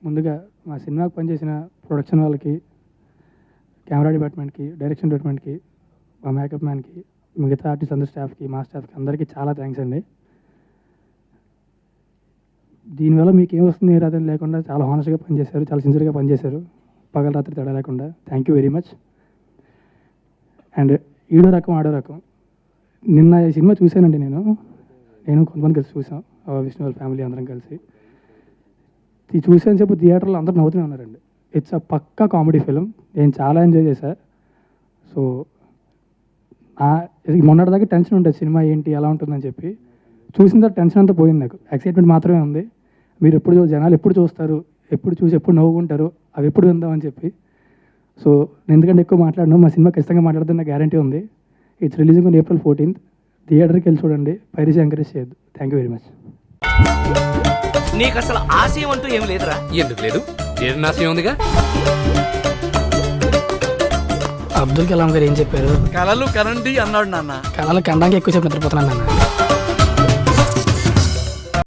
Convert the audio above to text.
ముందుగా మా సినిమాకి పనిచేసిన ప్రొడక్షన్ వాళ్ళకి, కెమెరా డిపార్ట్మెంట్కి, డైరెక్షన్ డిపార్ట్మెంట్కి, మా మేకప్ మ్యాన్కి, మిగతా ఆర్టిస్ట్ అందరి స్టాఫ్కి, మా స్టాఫ్కి అందరికీ చాలా థ్యాంక్స్ అండి. దీనివల్ల మీకు ఏం వస్తుంది ఏ రాదని లేకుండా చాలా హానెస్ట్గా పనిచేశారు, చాలా సిన్సియర్గా పనిచేశారు, పగల రాత్రి తేడా లేకుండా. Thank you very much. And ఈడో రకం ఆడో రకం, నిన్న ఈ సినిమా చూశానండి. నేను కొంతమంది కలిసి చూసాం, విష్ణు వాళ్ళ ఫ్యామిలీ అందరం కలిసి చూసాను. చెప్పి థియేటర్లో అందరూ నవ్వుతూనే ఉన్నారండి. ఇట్స్ అ పక్కా కామెడీ ఫిలిం. నేను చాలా ఎంజాయ్ చేశాను. సో మొన్నటిదాకా టెన్షన్ ఉంటుంది సినిమా ఏంటి ఎలా ఉంటుందని చెప్పి. చూసిన తర్వాత టెన్షన్ అంతా పోయింది. నాకు ఎక్సైట్మెంట్ మాత్రమే ఉంది. మీరు జనాలు ఎప్పుడు చూస్తారు, ఎప్పుడు చూసి ఎప్పుడు నవ్వుకుంటారు, అవి ఎప్పుడు విందామని చెప్పి. సో నేను ఎందుకంటే ఎక్కువ మాట్లాడను, మా సినిమా ఖచ్చితంగా మాట్లాడుతున్న గ్యారంటీ ఉంది. It's releasing on April 14th. థియేటర్కి వెళ్ళి చూడండి, పైరసీ ఎంకరేజ్ చేయొద్దు. Thank you very much. నీకు అసలు ఆశయం అంటూ ఏం లేదురా? ఎందుకు లేదు, జీర్ణాశయం ఉందిగా. అబ్దుల్ కలాం గారు ఏం చెప్పారు? కలలు కనండి అన్నాడు నాన్న. కళలు కనడానికి ఎక్కువ సేపు నిద్రపోతున్నాను నాన్న.